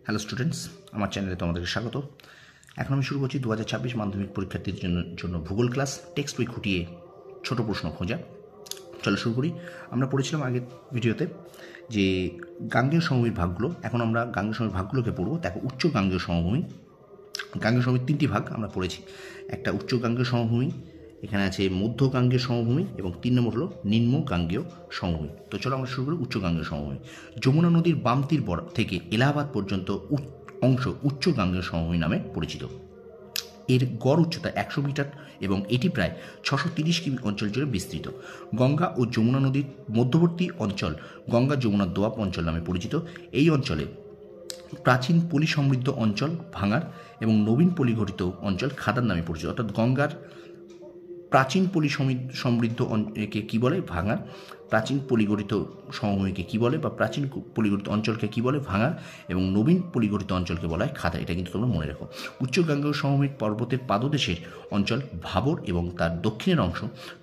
Hello students, আমার চ্যানেলে তোমাদেরকে স্বাগত। এখন আমি শুরু করছি 2026 মাধ্যমিক পরীক্ষার্থীদের জন্য ভূগোল ক্লাস, টেক্সট বই খুঁটিয়ে ছোট প্রশ্ন খোঁজা। চলো শুরু করি। আমরা পড়েছিলাম আগের ভিডিওতে যে গাঙ্গেয় সমভূমির ভাগগুলো। এখন আমরা গাঙ্গেয় সমভূমির ভাগগুলোকে পড়বো। দেখো, উচ্চ গাঙ্গেয় সমভূমি, গাঙ্গেয় সমভূমির তিনটি ভাগ আমরা পড়েছি। একটা উচ্চ গাঙ্গেয় সমভূমি, এখানে আছে মধ্য গাঙ্গেয় সমভূমি এবং 3 নম্বর হলো নিম্ন গাঙ্গেয় সমভূমি। তো চলো আমরা শুরু করি উচ্চ গাঙ্গেয় সমভূমি। যমুনা নদীর বাম তীর থেকে এলাহাবাদ পর্যন্ত অংশ উচ্চ গাঙ্গেয় সমভূমি নামে পরিচিত। এর গড় উচ্চতা 100 মিটার এবং এটি প্রায় 630 কিমি অঞ্চল জুড়ে বিস্তৃত। গঙ্গা ও যমুনা নদীর মধ্যবর্তী অঞ্চল গঙ্গা যমুনা দোয়াব অঞ্চল নামে পরিচিত। এই অঞ্চলে প্রাচীন পলি সমৃদ্ধ অঞ্চল ভাঙার এবং নবীন পলিগঠিত অঞ্চল খাদার নামে পরিচিত। অর্থাৎ গঙ্গার প্রাচীন পলি সমৃদ্ধ একে কী বলে? ভাঙার। প্রাচীন পলিগঠিত সমভূমিকে কী বলে, বা প্রাচীন পলিগঠিত অঞ্চলকে কী বলে? ভাঙার। এবং নবীন পলিগঠিত অঞ্চলকে বলা হয় খাদা। এটা কিন্তু তোমরা মনে রাখো। উচ্চ গাঙ্গেয় সমভূমির পর্বতের পাদদেশের অঞ্চল ভাবর এবং তার দক্ষিণের অংশ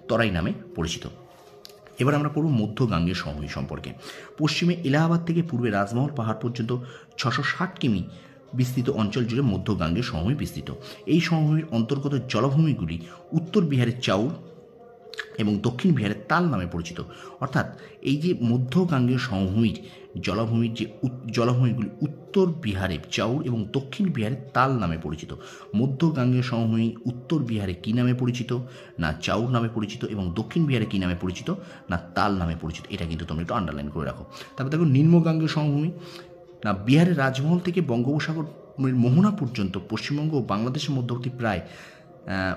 তরাই নামে পরিচিত। এবার আমরা পড়ব মধ্য গাঙ্গেয় সমভূমি সম্পর্কে। পশ্চিমে এলাহাবাদ থেকে পূর্বে রাজমহল পাহাড় পর্যন্ত 660 কিমি বিস্তৃত অঞ্চল জুড়ে মধ্য গাঙ্গেয় সমভূমি বিস্তৃত। এই সমভূমির অন্তর্গত জলাভূমিগুলি উত্তর বিহারের চাউর এবং দক্ষিণ বিহারের তাল নামে পরিচিত। অর্থাৎ এই যে মধ্য গাঙ্গেয় সমভূমির জলাভূমিগুলি উত্তর বিহারে চাউর এবং দক্ষিণ বিহারে তাল নামে পরিচিত। মধ্য গাঙ্গেয় সমভূমি উত্তর বিহারে কী নামে পরিচিত? না চাউর নামে পরিচিত। এবং দক্ষিণ বিহারে কী নামে পরিচিত? না তাল নামে পরিচিত। এটা কিন্তু তোমরা একটু আন্ডারলাইন করে রাখো। তারপর দেখো নিম্ন গাঙ্গেয় সমভূমি। না বিহারের রাজমহল থেকে বঙ্গোপসাগরের মোহনা পর্যন্ত পশ্চিমবঙ্গ ও বাংলাদেশের মধ্যবর্তী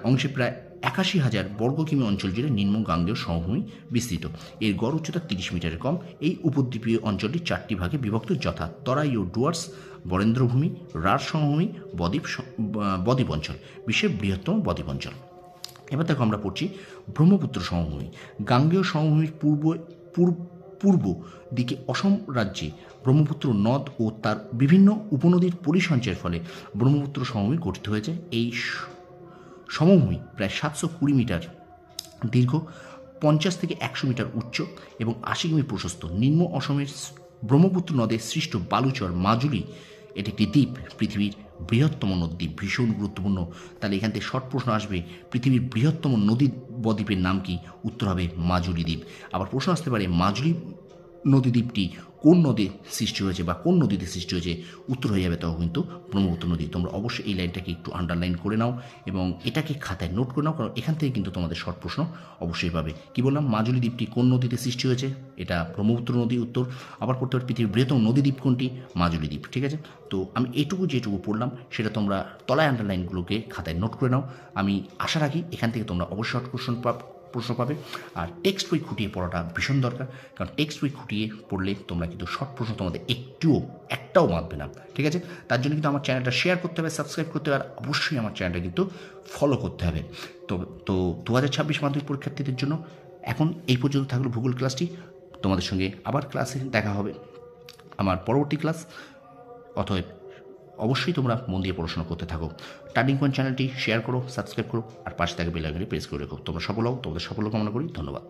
অংশে প্রায় 81,000 বর্গ কিমি অঞ্চল জুড়ে নিম্ন গাঙ্গেয় সমভূমি বিস্তৃত। এর গড় উচ্চতা 30 মিটারের কম। এই উপদ্বীপীয় অঞ্চলটি 4টি ভাগে বিভক্ত, যথা তরাই ও ডুয়ার্স, বরেন্দ্রভূমি, রার সমভূমি, বদ্বীপ অঞ্চল। বিশ্বের বৃহত্তম বদ্বীপ অঞ্চল। এবার দেখো আমরা পড়ছি ব্রহ্মপুত্র সমভূমি। গাঙ্গেয় সমভূমির পূর্ব দিকে অসম রাজ্যে ব্রহ্মপুত্র নদ ও তার বিভিন্ন উপনদীর পরিসঞ্চয়ের ফলে ব্রহ্মপুত্র সমভূমি গঠিত হয়েছে। এই সমভূমি প্রায় 720 মিটার দীর্ঘ, 50 থেকে 100 মিটার উচ্চ এবং 80 কিমি প্রশস্ত। নিম্ন অসমের ব্রহ্মপুত্র নদে সৃষ্ট বালুচর মাজুলি, এটি একটি দ্বীপ, পৃথিবীর বৃহত্তম নদীদ্বীপ। ভীষণ গুরুত্বপূর্ণ। তাহলে এখান থেকে শর্ট প্রশ্ন আসবে, পৃথিবীর বৃহত্তম নদী বদ্বীপের নাম কি? উত্তর হবে মাজুলি দ্বীপ। আবার প্রশ্ন আসতে পারে, মাজুলি নদীদ্বীপটি কোন নদী সৃষ্টি হয়েছে বা কোন নদীতে সৃষ্টি হয়েছে? উত্তর হয়ে যাবে তখন কিন্তু ব্রহ্মপুত্র নদী। তোমরা অবশ্যই এই লাইনটাকে একটু আন্ডারলাইন করে নাও এবং এটাকে খাতায় নোট করে নাও, কারণ এখান থেকে কিন্তু তোমাদের শর্ট প্রশ্ন অবশ্যই পাবে। কি বললাম? মাজুলি দ্বীপটি কোন নদীতে সৃষ্টি হয়েছে? এটা ব্রহ্মপুত্র নদী উত্তর। আবার পড়তে পারে পৃথিবীর বৃহত্তম নদীদ্বীপ কোনটি? মাজুলি দ্বীপ। ঠিক আছে, তো আমি যেটুকু পড়লাম সেটা তোমরা তলায় আন্ডারলাইনগুলোকে খাতায় নোট করে নাও। আমি আশা রাখি এখান থেকে তোমরা অবশ্যই শর্ট প্রশ্ন পাবে। আর টেক্সট বই খুঁটিয়ে পড়াটা ভীষণ দরকার, কারণ টেক্সট বই খুঁটিয়ে পড়লে তোমরা কিন্তু শর্ট প্রশ্ন তোমাদের একটাও মারবে না। ঠিক আছে, তার জন্য কিন্তু আমার চ্যানেলটা শেয়ার করতে হবে, সাবস্ক্রাইব করতে হবে, আর অবশ্যই আমার চ্যানেলটা কিন্তু ফলো করতে হবে। তো 2026 মাধ্যমিক পরীক্ষার্থীদের জন্য এখন এই পর্যন্ত থাকলো ভূগোল ক্লাসটি। তোমাদের সঙ্গে আবার ক্লাসে দেখা হবে আমার পরবর্তী ক্লাস। অতএব অবশ্যই তোমরা মন দিয়ে পড়াশোনা করতে থাকো। টার্নিং পয়েন্ট চ্যানেলটি শেয়ার করো, সাবস্ক্রাইব করো, আর পাশে থাকা বেল আইকনটি প্রেস করে রেখো। তোমরা সফল হও, তোমাদের সাফল্য কামনা করি। ধন্যবাদ।